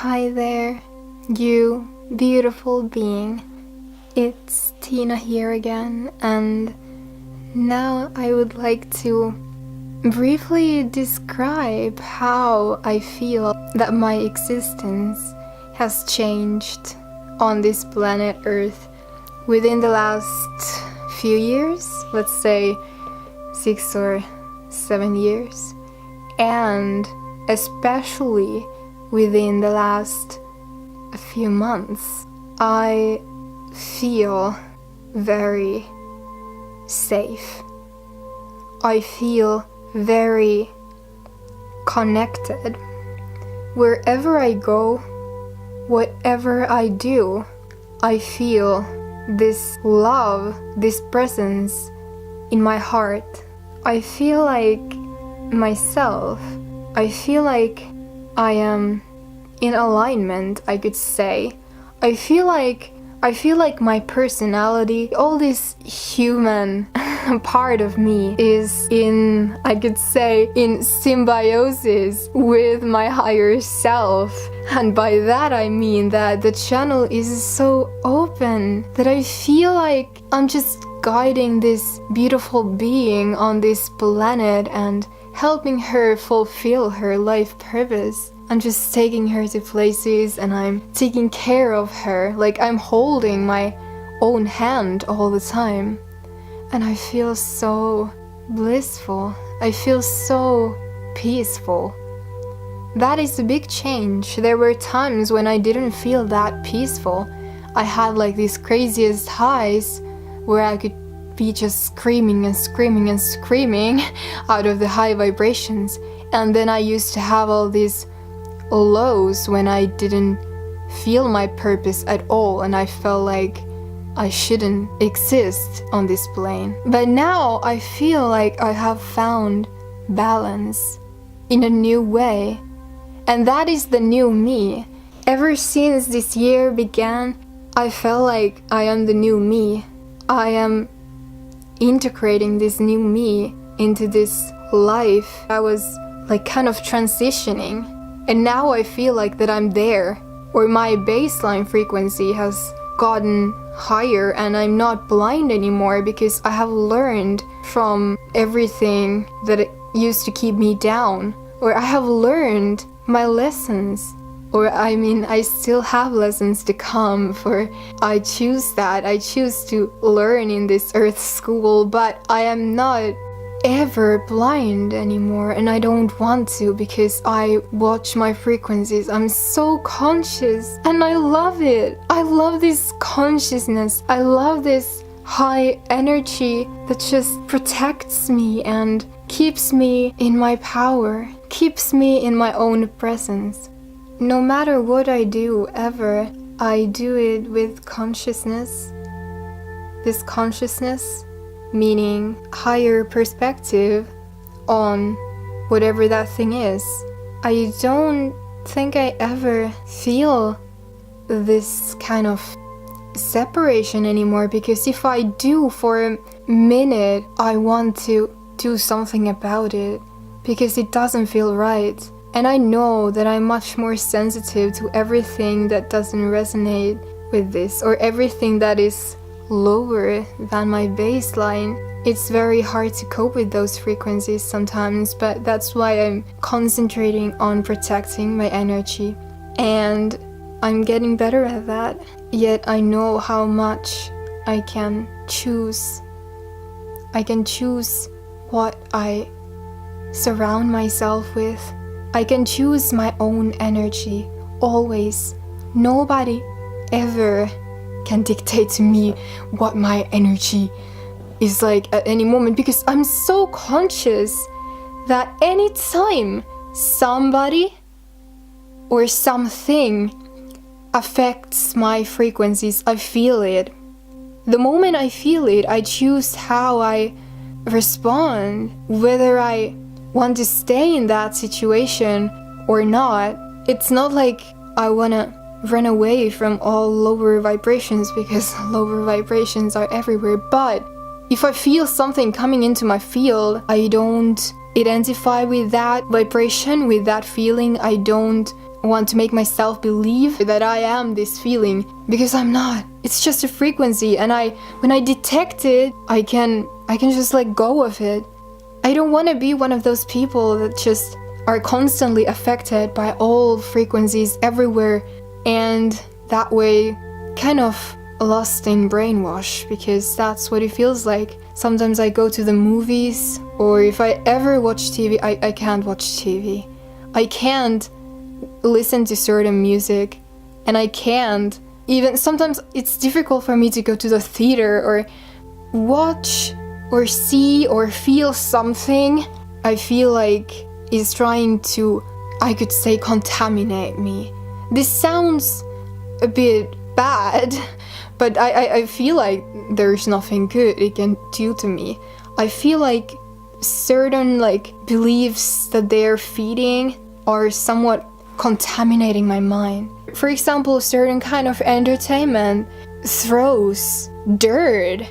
Hi there, you beautiful being. It's Tina here again, and now I would like to briefly describe how I feel that my existence has changed on this planet Earth within the last few years, let's say 6 or 7 years, and especially within the last few months. I feel very safe. I feel very connected. Wherever I go, whatever I do, I feel this love, this presence in my heart. I feel like myself. I feel like I am in alignment, I could say. I feel like my personality, all this human part of me is in, I could say, in symbiosis with my higher self. And by that I mean that the channel is so open that I feel like I'm just guiding this beautiful being on this planet and helping her fulfill her life purpose. I'm just taking her to places and I'm taking care of her, like I'm holding my own hand all the time. And I feel so blissful. I feel so peaceful. That is a big change. There were times when I didn't feel that peaceful. I had like these craziest highs where I could be just screaming and screaming and screaming out of the high vibrations. And then I used to have all these lows when I didn't feel my purpose at all and I felt like I shouldn't exist on this plane. But now I feel like I have found balance in a new way. And that is the new me. Ever since this year began, I felt like I am the new me. I am integrating this new me into this life. I was like kind of transitioning, and now I feel like that I'm there, or my baseline frequency has gotten higher and I'm not blind anymore because I have learned from everything that it used to keep me down, or I have learned my lessons. Or I mean, I still have lessons to come, for I choose that. I choose to learn in this earth school, but I am not ever blind anymore, and I don't want to because I watch my frequencies. I'm so conscious and I love it. I love this consciousness. I love this high energy that just protects me and keeps me in my power, keeps me in my own presence. No matter what I do ever, I do it with consciousness. This consciousness meaning higher perspective on whatever that thing is. I don't think I ever feel this kind of separation anymore, because if I do for a minute, I want to do something about it because it doesn't feel right. And I know that I'm much more sensitive to everything that doesn't resonate with this, or everything that is lower than my baseline. It's very hard to cope with those frequencies sometimes, but that's why I'm concentrating on protecting my energy. And I'm getting better at that. Yet I know how much I can choose. I can choose what I surround myself with. I can choose my own energy, always. Nobody ever can dictate to me what my energy is like at any moment, because I'm so conscious that anytime somebody or something affects my frequencies, I feel it. The moment I feel it, I choose how I respond, whether I want to stay in that situation or not. It's not like I want to run away from all lower vibrations, because lower vibrations are everywhere. But if I feel something coming into my field, I don't identify with that vibration, with that feeling. I don't want to make myself believe that I am this feeling, because I'm not. It's just a frequency, and when I detect it, I can just let go of it. I don't want to be one of those people that just are constantly affected by all frequencies everywhere, and that way kind of lost in brainwash, because that's what it feels like. Sometimes I go to the movies, or if I ever watch TV, I can't watch TV. I can't listen to certain music, and I can't even, sometimes it's difficult for me to go to the theater or watch or see or feel something I feel like is trying to, I could say, contaminate me. This sounds a bit bad, but I feel like there's nothing good it can do to me. I feel like certain beliefs that they're feeding are somewhat contaminating my mind. For example, certain kind of entertainment throws dirt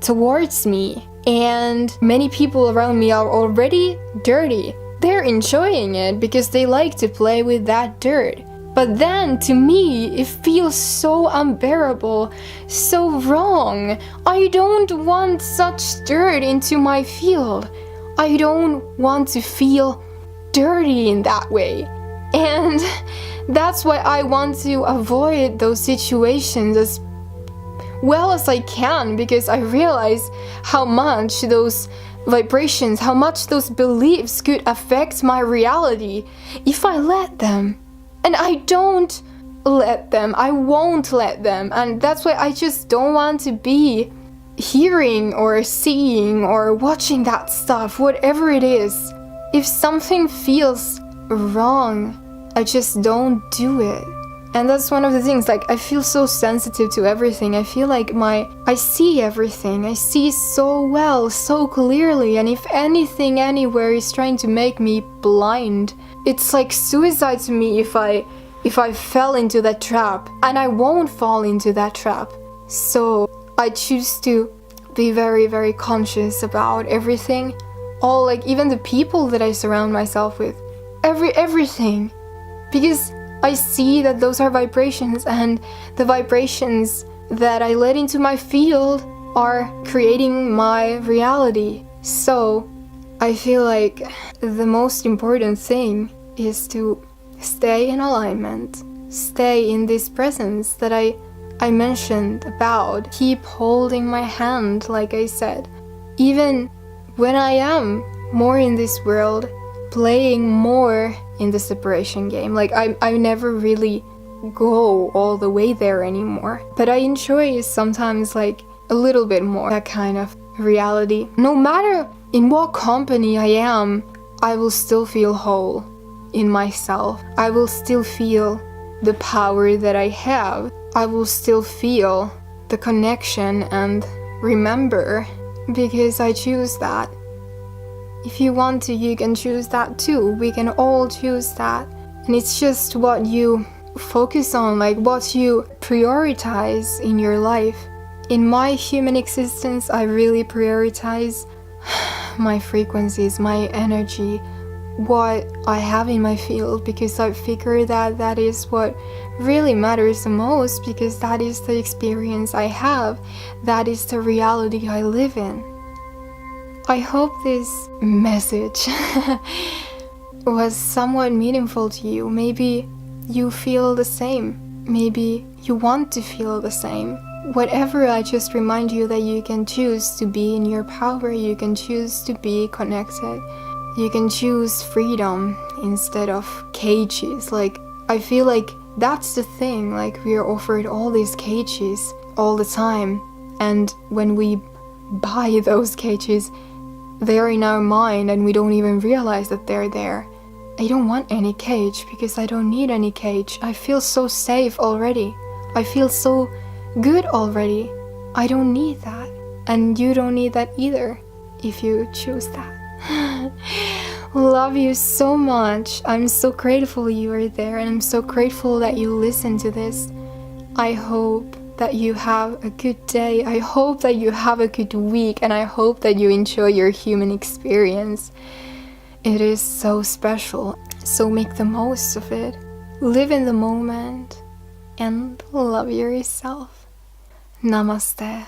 towards me, and many people around me are already dirty. They're enjoying it because they like to play with that dirt. But then, to me, it feels so unbearable, so wrong. I don't want such dirt into my field. I don't want to feel dirty in that way. And that's why I want to avoid those situations as well as I can, because I realize how much those vibrations, how much those beliefs could affect my reality if I let them. And I don't let them. I won't let them. And that's why I just don't want to be hearing or seeing or watching that stuff, whatever it is. If something feels wrong, I just don't do it. And that's one of the things, I feel so sensitive to everything. I feel like I see everything. I see so well, so clearly. And if anything anywhere is trying to make me blind, it's like suicide to me if I fell into that trap. And I won't fall into that trap. So I choose to be very, very conscious about everything. All, even the people that I surround myself with. Everything. Because I see that those are vibrations, and the vibrations that I let into my field are creating my reality. So I feel like the most important thing is to stay in alignment, stay in this presence that I mentioned about. Keep holding my hand, like I said. Even when I am more in this world, playing more in the separation game. I never really go all the way there anymore. But I enjoy sometimes a little bit more that kind of reality. No matter in what company I am, I will still feel whole in myself. I will still feel the power that I have. I will still feel the connection and remember, because I choose that. If you want to, you can choose that too. We can all choose that. And it's just what you focus on, what you prioritize in your life. In my human existence, I really prioritize my frequencies, my energy, what I have in my field, because I figure that that is what really matters the most, because that is the experience I have. That is the reality I live in. I hope this message was somewhat meaningful to you. Maybe you feel the same. Maybe you want to feel the same. Whatever, I just remind you that you can choose to be in your power. You can choose to be connected. You can choose freedom instead of cages. I feel like that's the thing. We are offered all these cages all the time. And when we buy those cages, they're in our mind and we don't even realize that they're there. I don't want any cage because I don't need any cage. I feel so safe already. I feel so good already. I don't need that. And you don't need that either if you choose that. Love you so much. I'm so grateful you are there, and I'm so grateful that you listen to this. I hope that you have a good day. I hope that you have a good week, and I hope that you enjoy your human experience. It is so special, so make the most of it. live in the moment, and love yourself. Namaste.